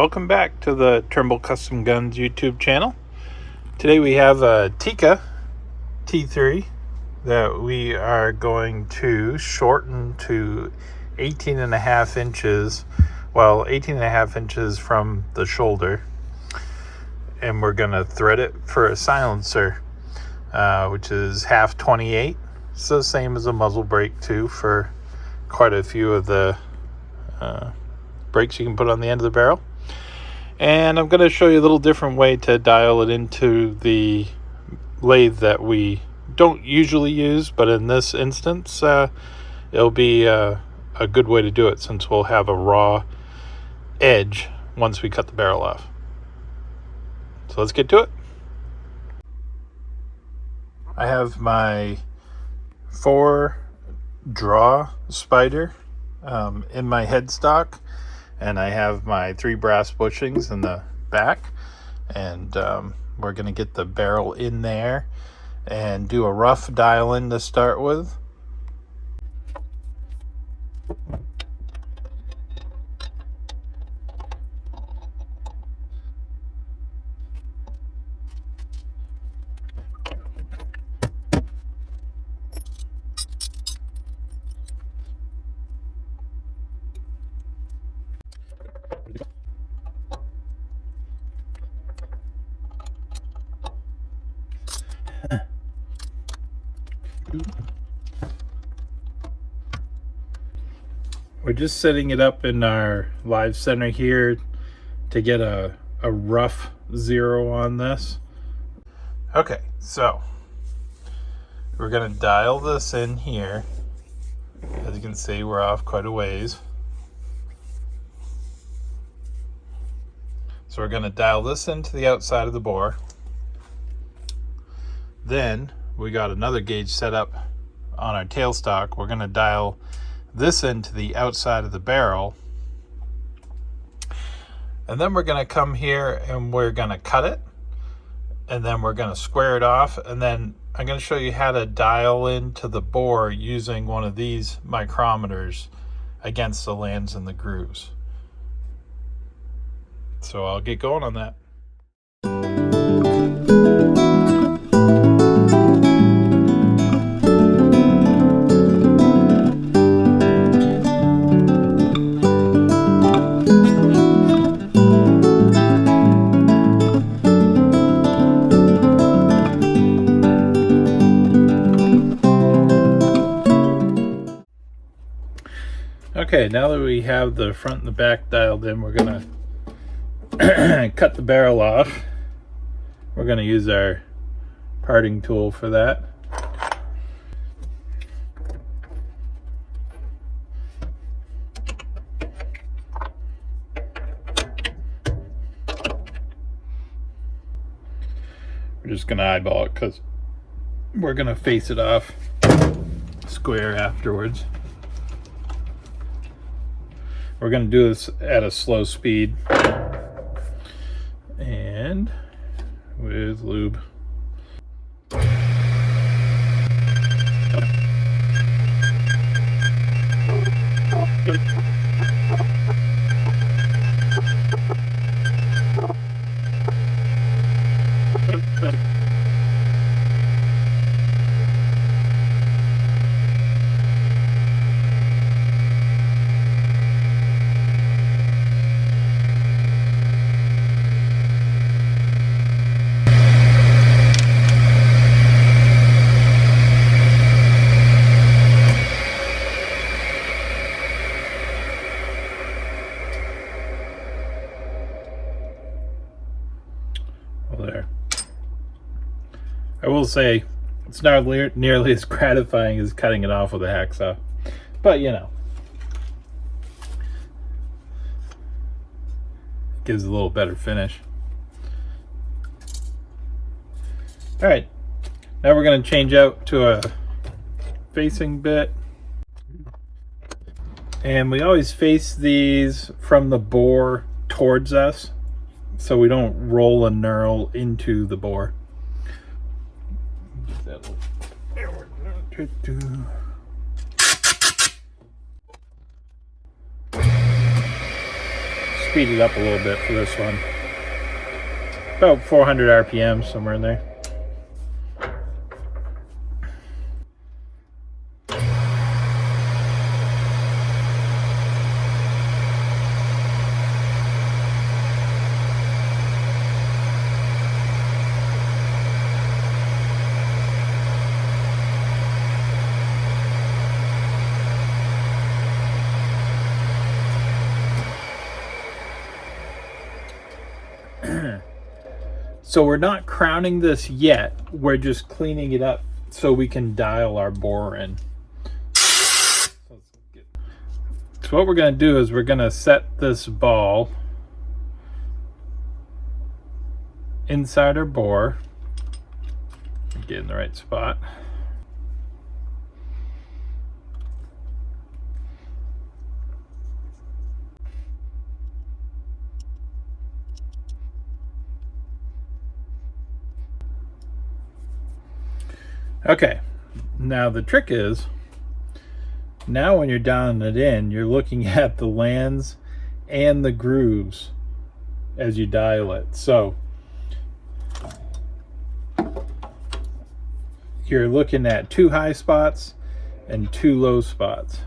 welcome back to the Trimble Custom Guns YouTube channel. Today we have a Tika T3 that we are going to shorten to 18.5 inches, well 18.5 inches from the shoulder, and we're going to thread it for a silencer, which is half 28. It's the same as a muzzle brake too for quite a few of the brakes you can put on the end of the barrel. And I'm going to show you a little different way to dial it into the lathe that we don't usually use, but in this instance it'll be a good way to do it, since we'll have a raw edge once we cut the barrel off. So let's get to it. I have my 4-draw spider in my headstock, and I have my 3 brass bushings in the back, and we're going to get the barrel in there and do a rough dial in to start with. We're just setting it up in our live center here to get a rough zero on this. Okay, so we're going to dial this in here. As you can see, we're off quite a ways. So we're going to dial this into the outside of the bore. Then we got another gauge set up on our tailstock. We're going to dial this into the outside of the barrel, and then we're going to come here and we're going to cut it, and then we're going to square it off, and then I'm going to show you how to dial into the bore using one of these micrometers against the lands and the grooves. So I'll get going on that. Okay, now that we have the front and the back dialed in, we're going to cut the barrel off. We're going to use our parting tool for that. We're just going to eyeball it because we're going to face it off square afterwards. We're going to do this at a slow speed and with lube. There. I will say it's not nearly as gratifying as cutting it off with a hacksaw, but you know, it gives a little better finish. All right, now we're going to change out to a facing bit, and we always face these from the bore towards us, so we don't roll a knurl into the bore. speed it up a little bit for this one. About 400 RPM, somewhere in there. So we're not crowning this yet. We're just cleaning it up so we can dial our bore in. So what we're going to do is we're going to set this ball inside our bore. Get in the right spot. Okay, now the trick is, now when you're dialing it in, you're looking at the lands and the grooves as you dial it. So you're looking at 2 high spots and 2 low spots.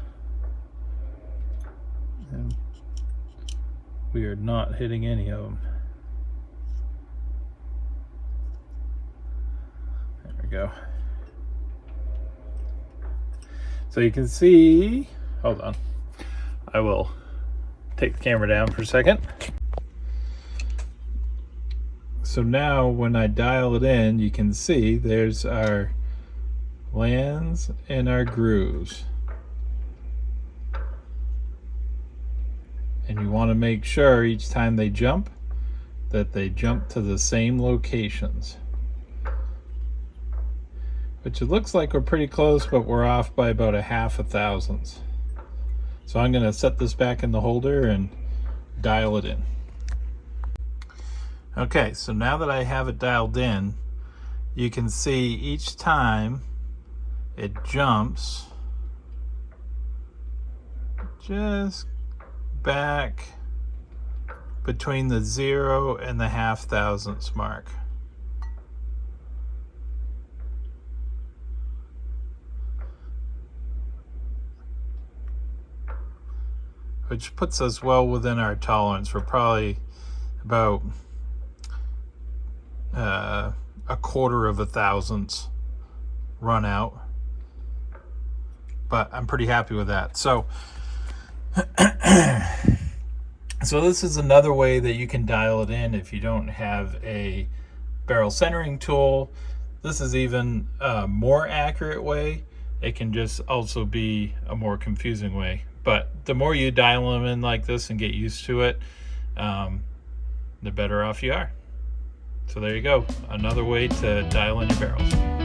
And we are not hitting any of them. There we go. So you can see, hold on, I will take the camera down for a second. So now when I dial it in, you can see there's our lands and our grooves. And you want to make sure each time they jump that they jump to the same locations. Which it looks like we're pretty close, but we're off by about 0.5 thousandths. So I'm going to set this back in the holder and dial it in. Okay, so now that I have it dialed in, you can see each time it jumps just back between the 0 and the 0.5 thousandths mark. Which puts us well within our tolerance. We're probably about 0.25 thousandths run out, but I'm pretty happy with that. So so this is another way that you can dial it in if you don't have a barrel centering tool. This is even a more accurate way. It can just also be a more confusing way. But the more you dial them in like this and get used to it, the better off you are. So there you go, another way to dial in your barrels.